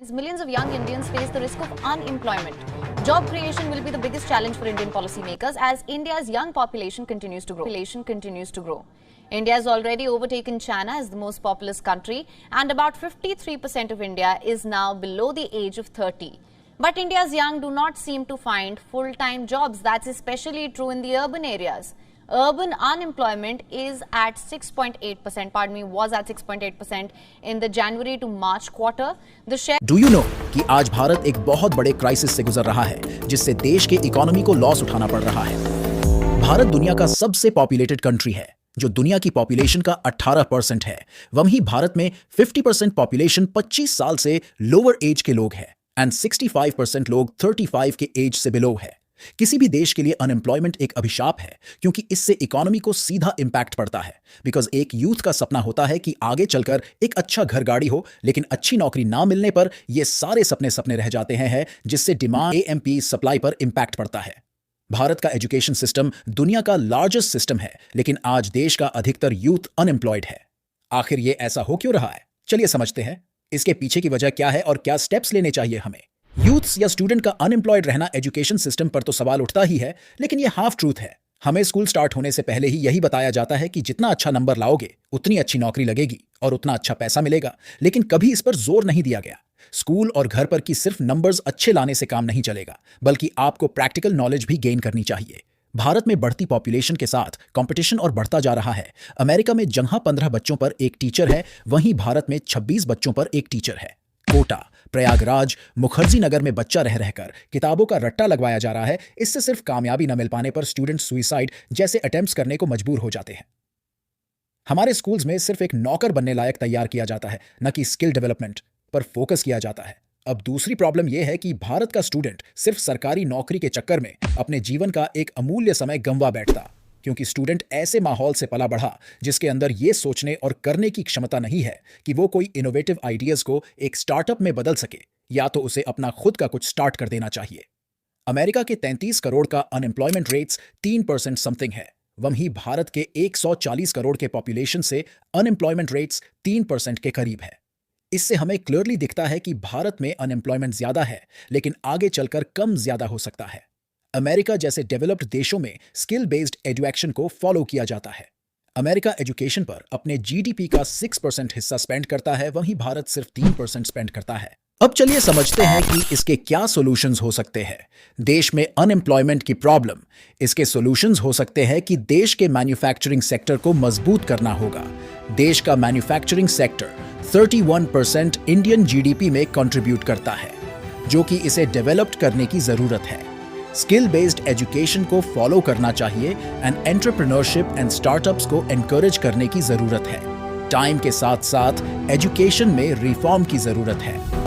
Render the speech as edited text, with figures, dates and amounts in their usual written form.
As millions of young Indians face the risk of unemployment, job creation will be the biggest challenge for Indian policymakers as India's young population continues to grow. India has already overtaken China as the most populous country, and about 53% of India is now below the age of 30. But India's young do not seem to find full-time jobs. That's especially true in the urban areas. Urban unemployment is at 6.8%, was at 6.8% in the January to March quarter. The share Do you know कि आज भारत एक बहुत बड़े crisis से गुजर रहा है जिससे देश के इकोनॉमी को लॉस उठाना पड़ रहा है। भारत दुनिया का सबसे पॉपुलेटेड कंट्री है जो दुनिया की पॉपुलेशन का 18% है। वहीं भारत में 50% पॉपुलेशन 25 साल से लोअर एज के लोग हैं एंड 65% लोग 35 के एज से बिलो है। किसी भी देश के लिए अनएम्प्लॉयमेंट एक अभिशाप है क्योंकि इससे इकोनॉमी को सीधा इंपैक्ट पड़ता है। बिकॉज एक यूथ का सपना होता है कि आगे चलकर एक अच्छा घर गाड़ी हो, लेकिन अच्छी नौकरी ना मिलने पर ये सारे सपने रह जाते हैं जिससे डिमांड एएमपी सप्लाई पर इंपैक्ट पड़ता है। भारत का एजुकेशन सिस्टम दुनिया का लार्जेस्ट सिस्टम है, लेकिन आज देश का अधिकतर यूथ अनएम्प्लॉयड है। आखिर ये ऐसा हो क्यों रहा है? चलिए समझते हैं इसके पीछे की वजह क्या है और क्या स्टेप्स लेने चाहिए हमें। यूथ्स या स्टूडेंट का अनएम्प्लॉयड रहना एजुकेशन सिस्टम पर तो सवाल उठता ही है, लेकिन ये हाफ ट्रूथ है। हमें स्कूल स्टार्ट होने से पहले ही यही बताया जाता है कि जितना अच्छा नंबर लाओगे उतनी अच्छी नौकरी लगेगी और उतना अच्छा पैसा मिलेगा, लेकिन कभी इस पर जोर नहीं दिया गया। स्कूल और घर पर की सिर्फ नंबर्स अच्छे लाने से काम नहीं चलेगा, बल्कि आपको प्रैक्टिकल नॉलेज भी गेन करनी चाहिए। भारत में बढ़ती पॉपुलेशन के साथ कंपटीशन और बढ़ता जा रहा है। अमेरिका में जहां 15 बच्चों पर एक टीचर है, वहीं भारत में 26 बच्चों पर एक टीचर है। कोटा, प्रयागराज, मुखर्जी नगर में बच्चा रह रहकर किताबों का रट्टा लगवाया जा रहा है। इससे सिर्फ कामयाबी न मिल पाने पर स्टूडेंट सुइसाइड जैसे अटेम्प्ट्स करने को मजबूर हो जाते हैं। हमारे स्कूल्स में सिर्फ एक नौकर बनने लायक तैयार किया जाता है, न कि स्किल डेवलपमेंट पर फोकस किया जाता है। अब दूसरी प्रॉब्लम यह है कि भारत का स्टूडेंट सिर्फ सरकारी नौकरी के चक्कर में अपने जीवन का एक अमूल्य समय गंवा बैठता, क्योंकि स्टूडेंट ऐसे माहौल से पला बढ़ा जिसके अंदर ये सोचने और करने की क्षमता नहीं है कि वो कोई इनोवेटिव आइडियाज को एक स्टार्टअप में बदल सके, या तो उसे अपना खुद का कुछ स्टार्ट कर देना चाहिए। अमेरिका के 33 करोड़ का अनएम्प्लॉयमेंट रेट्स 3% समथिंग है, वहीं भारत के 140 करोड़ के पॉपुलेशन से अनएम्प्लॉयमेंट रेट्स 3% के करीब है। इससे हमें क्लियरली दिखता है कि भारत में अनएम्प्लॉयमेंट ज्यादा है, लेकिन आगे चलकर कम ज्यादा हो सकता है। अमेरिका जैसे डेवलप्ड देशों में स्किल बेस्ड एजुकेशन को फॉलो किया जाता है। अमेरिका एजुकेशन पर अपने जीडीपी का 6% हिस्सा स्पेंड करता है, वहीं भारत सिर्फ 3% स्पेंड करता है। अब चलिए समझते हैं कि इसके क्या सॉल्यूशंस हो सकते हैं। देश में अनएम्प्लॉयमेंट की प्रॉब्लम, इसके सॉल्यूशंस हो सकते हैं कि देश के मैन्युफैक्चरिंग सेक्टर को मजबूत करना होगा। देश का मैन्युफैक्चरिंग सेक्टर 31% इंडियन जीडीपी में कंट्रीब्यूट करता है, जो कि इसे डेवलप्ड करने की जरूरत है। स्किल बेस्ड एजुकेशन को फॉलो करना चाहिए एंड एंटरप्रेन्योरशिप एंड स्टार्टअप्स को एनकरेज करने की जरूरत है। टाइम के साथ साथ एजुकेशन में रिफॉर्म की जरूरत है।